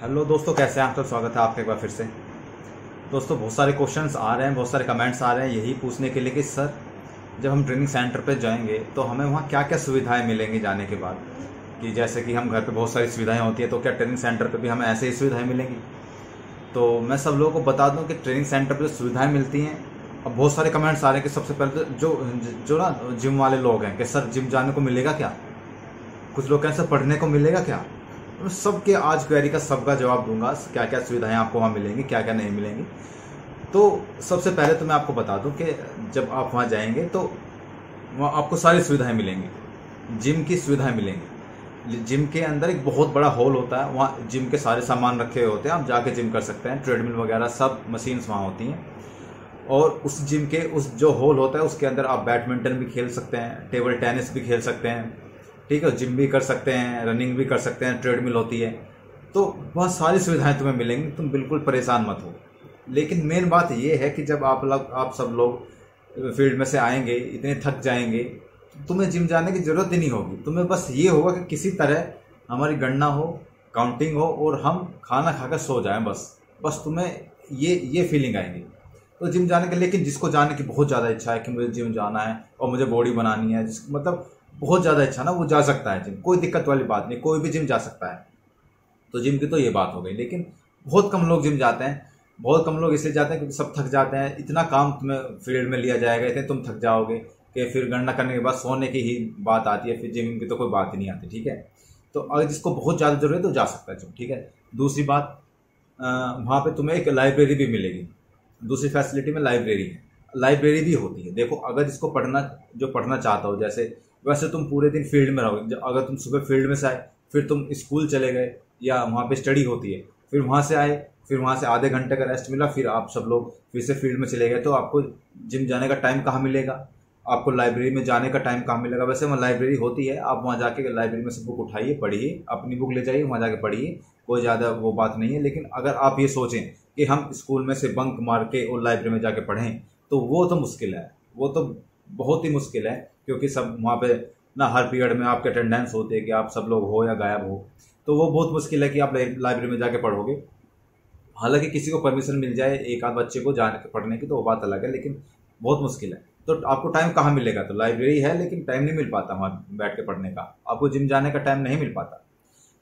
Hello दोस्तों, कैसे हैं आप? तो स्वागत है आपका एक बार फिर से। दोस्तों, बहुत सारे क्वेश्चंस आ रहे हैं, बहुत सारे कमेंट्स आ रहे हैं यही पूछने के लिए कि सर, जब हम ट्रेनिंग सेंटर पे जाएंगे तो हमें वहाँ क्या क्या सुविधाएं मिलेंगी जाने के बाद। कि जैसे कि हम घर पे बहुत सारी सुविधाएं होती हैं, तो क्या ट्रेनिंग सेंटर पे भी हमें ऐसे ही सुविधाएं मिलेंगी? तो मैं सब लोगों को बता दूं कि ट्रेनिंग सेंटर पे जो सुविधाएं मिलती हैं, अब बहुत सारे कमेंट्स आ रहे हैं कि सबसे पहले तो जो जो ना जिम वाले लोग हैं कि सर जिम जाने को मिलेगा क्या, कुछ लोग कहें सर पढ़ने को मिलेगा क्या। तो सबके आज क्वेरी का सबका जवाब दूंगा, क्या क्या सुविधाएं आपको वहाँ मिलेंगी, क्या क्या नहीं मिलेंगी। तो सबसे पहले तो मैं आपको बता दूं कि जब आप वहाँ जाएंगे तो वहाँ आपको सारी सुविधाएं मिलेंगी, जिम की सुविधाएं मिलेंगी। जिम के अंदर एक बहुत बड़ा हॉल होता है, वहाँ जिम के सारे सामान रखे हुए होते हैं, आप जाके जिम कर सकते हैं। ट्रेडमिल वगैरह सब मशीन्स वहाँ होती हैं। और उस जिम के उस जो हॉल होता है उसके अंदर आप बैडमिंटन भी खेल सकते हैं, टेबल टेनिस भी खेल सकते हैं, ठीक है, जिम भी कर सकते हैं, रनिंग भी कर सकते हैं, ट्रेडमिल होती है। तो बहुत सारी सुविधाएं तुम्हें मिलेंगी, तुम बिल्कुल परेशान मत हो। लेकिन मेन बात यह है कि जब आप सब लोग फील्ड में से आएंगे, इतने थक जाएंगे, तो तुम्हें जिम जाने की जरूरत ही नहीं होगी। तुम्हें बस ये होगा कि किसी तरह हमारी गणना हो, काउंटिंग हो और हम खाना खाकर सो जाएं। बस तुम्हें ये फीलिंग आएगी। तो जिम जाने के, लेकिन जिसको जाने की बहुत ज़्यादा इच्छा है कि मुझे जिम जाना है और मुझे बॉडी बनानी है, मतलब बहुत ज़्यादा इच्छा ना, वो जा सकता है जिम, कोई दिक्कत वाली बात नहीं, कोई भी जिम जा सकता है। तो जिम की तो ये बात हो गई। लेकिन बहुत कम लोग जिम जाते हैं। बहुत कम लोग इसलिए जाते हैं क्योंकि सब थक जाते हैं। इतना काम तुम्हें फील्ड में लिया जाएगा, इतने तुम थक जाओगे कि फिर गणना करने के बाद सोने की ही बात आती है, फिर जिम की तो कोई बात ही नहीं आती, ठीक है। तो अगर जिसको बहुत ज़्यादा जरूरत है तो जा सकता है जिम, ठीक है। दूसरी बात, वहाँ पे तुम्हें एक लाइब्रेरी भी मिलेगी। दूसरी फैसिलिटी में लाइब्रेरी है, लाइब्रेरी भी होती है। देखो, अगर जिसको पढ़ना चाहता हो, जैसे वैसे तुम पूरे दिन फील्ड में रहोगे, अगर तुम सुबह फील्ड में से आए, फिर तुम स्कूल चले गए या वहाँ पे स्टडी होती है, फिर वहाँ से आए, फिर वहाँ से आधे घंटे का रेस्ट मिला, फिर आप सब लोग फिर से फील्ड में चले गए, तो आपको जिम जाने का टाइम कहाँ मिलेगा? आपको लाइब्रेरी में जाने का टाइम कहाँ मिलेगा? वैसे वहाँ लाइब्रेरी होती है, आप वहाँ जाके लाइब्रेरी में से बुक उठाइए, पढ़िए, अपनी बुक ले जाइए, वहाँ जाके पढ़िए, कोई ज़्यादा वो बात नहीं है। लेकिन अगर आप ये सोचें कि हम स्कूल में से बंक मार के और लाइब्रेरी में जाके पढ़ें, तो वो तो मुश्किल है, वो तो बहुत ही मुश्किल है। क्योंकि सब वहाँ पे ना हर पीरियड में आपके अटेंडेंस होती है कि आप सब लोग हो या गायब हो, तो वो बहुत मुश्किल है कि आप लाइब्रेरी में जाके पढ़ोगे। हालांकि किसी को परमिशन मिल जाए एक आध बच्चे को जाने के पढ़ने की तो वो बात अलग है, लेकिन बहुत मुश्किल है। तो आपको टाइम कहाँ मिलेगा? तो लाइब्रेरी है लेकिन टाइम नहीं मिल पाता वहाँ बैठ के पढ़ने का, आपको जिम जाने का टाइम नहीं मिल पाता।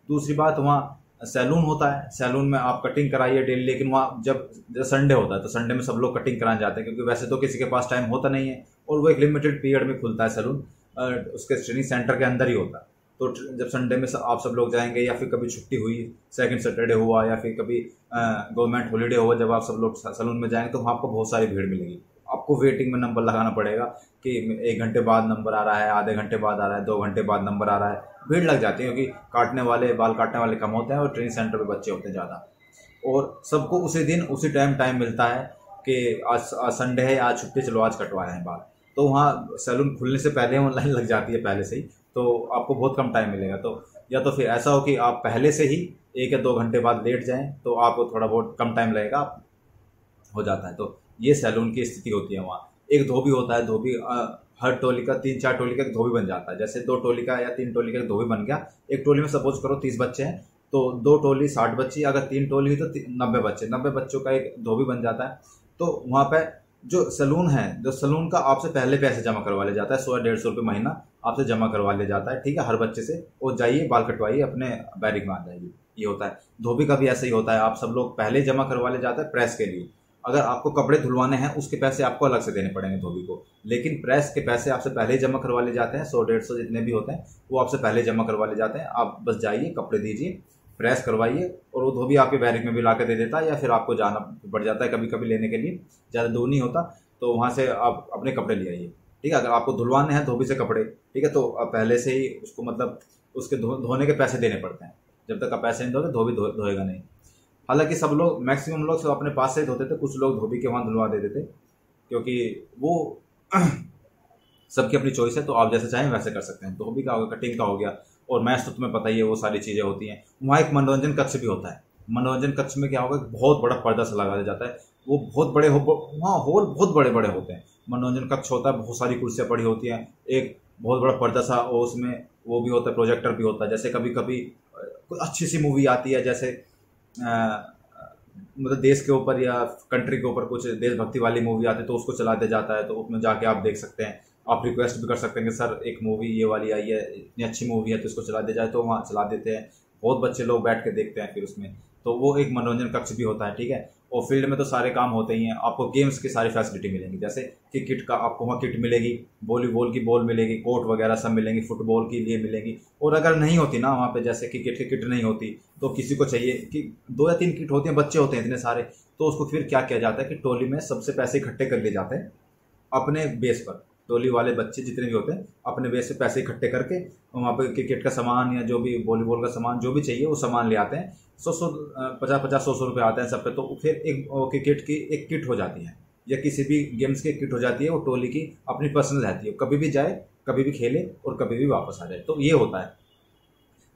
दूसरी बात, वहाँ सैलून होता है, सैलून में आप कटिंग कराइए डेली। लेकिन वहाँ जब संडे होता है तो संडे में सब लोग कटिंग कराने जाते हैं, क्योंकि वैसे तो किसी के पास टाइम होता नहीं है, और वो एक लिमिटेड पीरियड में खुलता है सैलून, उसके ट्रेनिंग सेंटर के अंदर ही होता है। तो जब संडे में आप सब लोग जाएंगे, या फिर कभी छुट्टी हुई, सेकंड सैटरडे हुआ, या फिर कभी गवर्नमेंट हॉलीडे हुआ, जब आप सब लोग सैलून में जाएंगे तो वहाँ आपको बहुत सारी भीड़ मिलेगी। आपको वेटिंग में नंबर लगाना पड़ेगा कि 1 घंटे बाद नंबर आ रहा है, आधे घंटे बाद आ रहा है, 2 घंटे बाद नंबर आ रहा है। भीड़ लग जाती है क्योंकि बाल काटने वाले कम होते हैं और ट्रेनिंग सेंटर पे बच्चे होते हैं ज़्यादा। और सबको उसी दिन उसी टाइम मिलता है कि आज संडे है, आज छुट्टी, चलो आज कटवा रहे हैं बाल। तो वहाँ सैलून खुलने से पहले ऑनलाइन लग जाती है पहले से ही, तो आपको बहुत कम टाइम मिलेगा। तो या तो फिर ऐसा हो कि आप पहले से ही 1 या 2 घंटे बाद लेट जाएं, तो आपको थोड़ा बहुत कम टाइम लगेगा, हो जाता है। तो ये सैलून की स्थिति होती है वहाँ। एक धोबी होता है, धोबी हर टोली का 3-4 टोली का धोबी बन जाता है। जैसे 2 टोली का या 3 टोली का धोबी बन गया। एक टोली में सपोज करो 30 बच्चे हैं, तो 2 टोली 60 बच्चे, अगर 3 टोली हुई तो 90 बच्चे, 90 बच्चों का एक धोबी बन जाता है। तो वहाँ पे जो सैलून है, जो सैलून का आपसे पहले पैसे जमा करवा लिया जाता है, 100-150 रुपये महीना आपसे जमा करवा लिया जाता है, ठीक है, हर बच्चे से। और जाइए बाल कटवाइए, अपने बैरिक में आ जाइए, ये होता है। धोबी का भी ऐसा ही होता है, आप सब लोग पहले जमा करवा लिया जाता है प्रेस के लिए। अगर आपको कपड़े धुलवाने हैं उसके पैसे आपको अलग से देने पड़ेंगे धोबी को, लेकिन प्रेस के पैसे आपसे पहले ही जमा करवा ले जाते हैं। 100-150 जितने भी होते हैं वो आपसे पहले जमा करवा ले जाते हैं। आप बस जाइए, कपड़े दीजिए, प्रेस करवाइए, और वो धोबी आपके बैरिक में भी ला के दे देता है, या फिर आपको जाना पड़ जाता है कभी कभी लेने के लिए, ज़्यादा दूर नहीं होता, तो वहाँ से आप अपने कपड़े ले आइए, ठीक है। अगर आपको धुलवाने हैं धोबी से कपड़े, ठीक है, तो पहले से ही उसको मतलब उसके धोने के पैसे देने पड़ते हैं। जब तक आप पैसे नहीं दोगे धोबी धोएगा नहीं। हालांकि सब लोग, मैक्सिमम लोग सब अपने पास से ही धोते थे, कुछ लोग धोबी के वहाँ धुलवा देते थे, क्योंकि वो सबकी अपनी चॉइस है, तो आप जैसे चाहें वैसे कर सकते हैं। धोबी का हो गया, कटिंग का हो गया, और मैच तो तुम्हें पता ही है, वो सारी चीज़ें होती हैं। वहाँ एक मनोरंजन कक्ष भी होता है। मनोरंजन कक्ष में क्या होगा, बहुत बड़ा पर्दा सा लगा दिया जाता है, वो बहुत बड़े वहाँ हॉल बहुत बड़े बड़े होते हैं। मनोरंजन कक्ष होता है, बहुत सारी कुर्सियाँ पड़ी होती हैं, एक बहुत बड़ा पर्दा सा, और उसमें वो भी होता है, प्रोजेक्टर भी होता है। जैसे कभी कभी कोई अच्छी सी मूवी आती है, जैसे मतलब देश के ऊपर या कंट्री के ऊपर कुछ देशभक्ति वाली मूवी आती है तो उसको चला दिया जाता है, तो उसमें जाके आप देख सकते हैं। आप रिक्वेस्ट भी कर सकते हैं कि सर एक मूवी ये वाली आई है, इतनी अच्छी मूवी है तो इसको चला दिया जाए, तो वहाँ चला देते हैं। बहुत बच्चे लोग बैठ के देखते हैं फिर उसमें, तो वो एक मनोरंजन कक्ष भी होता है, ठीक है। और फील्ड में तो सारे काम होते ही हैं। आपको गेम्स की सारी फैसिलिटी मिलेंगी, जैसे कि किट का आपको वहाँ किट मिलेगी, वॉलीबॉल की बॉल मिलेगी, कोर्ट वगैरह सब मिलेंगी, फुटबॉल के लिए मिलेंगी। और अगर नहीं होती ना वहाँ पे, जैसे क्रिकेट की किट नहीं होती, तो किसी को चाहिए कि 2 या 3 किट होती हैं, बच्चे होते हैं इतने सारे, तो उसको फिर क्या किया जाता है कि टोली में सबसे पैसे इकट्ठे कर लिए जाते हैं अपने बेस पर। टोली वाले बच्चे जितने भी होते हैं अपने बेस से पैसे इकट्ठे करके वहाँ पे क्रिकेट का सामान या जो भी वॉलीबॉल का सामान जो भी चाहिए वो सामान ले आते हैं। 100 50 100 रुपये आते हैं सब पे, तो फिर एक क्रिकेट की एक किट हो जाती है या किसी भी गेम्स की किट हो जाती है। वो टोली की अपनी पर्सनल रहती है, कभी भी जाए, कभी भी खेले और कभी भी वापस आ जाए। तो ये होता है,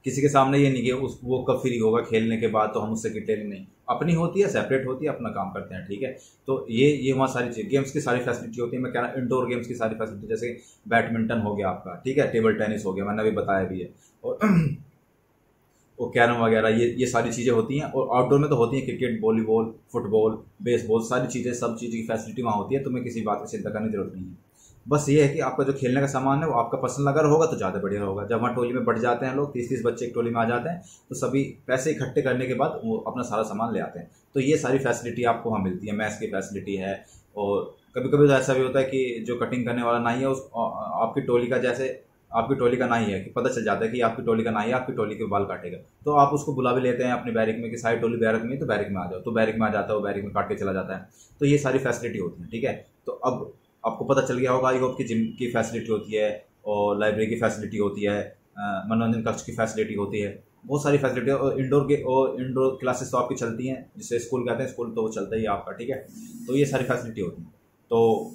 किसी के सामने ये नहीं कि उस वो कब फ्री होगा खेलने के बाद तो हम उससे किट ले लें, नहीं, अपनी होती है, सेपरेट होती है, अपना काम करते हैं, ठीक है। तो ये वहाँ सारी चीज़ गेम्स की सारी फैसिलिटी होती है। मैं कह रहा इंडोर गेम्स की सारी फैसिलिटी, जैसे बैडमिंटन हो गया आपका, ठीक है, टेबल टेनिस हो गया, मैंने अभी बताया भी है, और वो कैरम वगैरह, ये सारी चीज़ें होती हैं। और आउटडोर में तो होती हैं क्रिकेट, वॉलीबॉल, फुटबॉल, बेसबॉल, सारी चीज़ें, सब चीज़ की फैसिलिटी वहाँ होती है। तुम्हें किसी बात की चिंता करने की जरूरत नहीं है। बस ये है कि आपका जो खेलने का सामान है वो आपका पसंद अगर होगा तो ज़्यादा बढ़िया होगा। जब वहाँ टोली में बढ़ जाते हैं लोग, 30-30 बच्चे एक टोली में आ जाते हैं, तो सभी पैसे इकट्ठे करने के बाद वो अपना सारा सामान ले आते हैं। तो ये सारी फैसिलिटी आपको वहाँ मिलती है। मैथ्स की फैसिलिटी है, और कभी कभी तो ऐसा भी होता है कि जो कटिंग करने वाला नहीं है उस आपकी टोली का, जैसे आपकी टोली का नहीं है, कि पता चल जाता है कि आपकी टोली का नहीं है, आपकी टोली के बाल काटेगा, तो आप उसको बुला भी लेते हैं अपने बैरिक में कि सारी टोली बैरिक में, तो बैरिक में आ जाओ, तो बैरिक में आ जाता है, वो बैरिक में काट के चला जाता है। तो ये सारी फैसिलिटी होती है, ठीक है। तो अब आपको पता चल गया होगा आई होप कि जिम की फैसिलिटी होती है, और लाइब्रेरी की फैसिलिटी होती है, मनोरंजन कक्ष की फैसिलिटी होती है, बहुत सारी फैसिलिटी है। और इंडोर क्लासेस तो आपकी चलती हैं, जिससे स्कूल कहते हैं, स्कूल तो वो चलता ही है आपका, ठीक है। तो ये सारी फैसिलिटी होती है। तो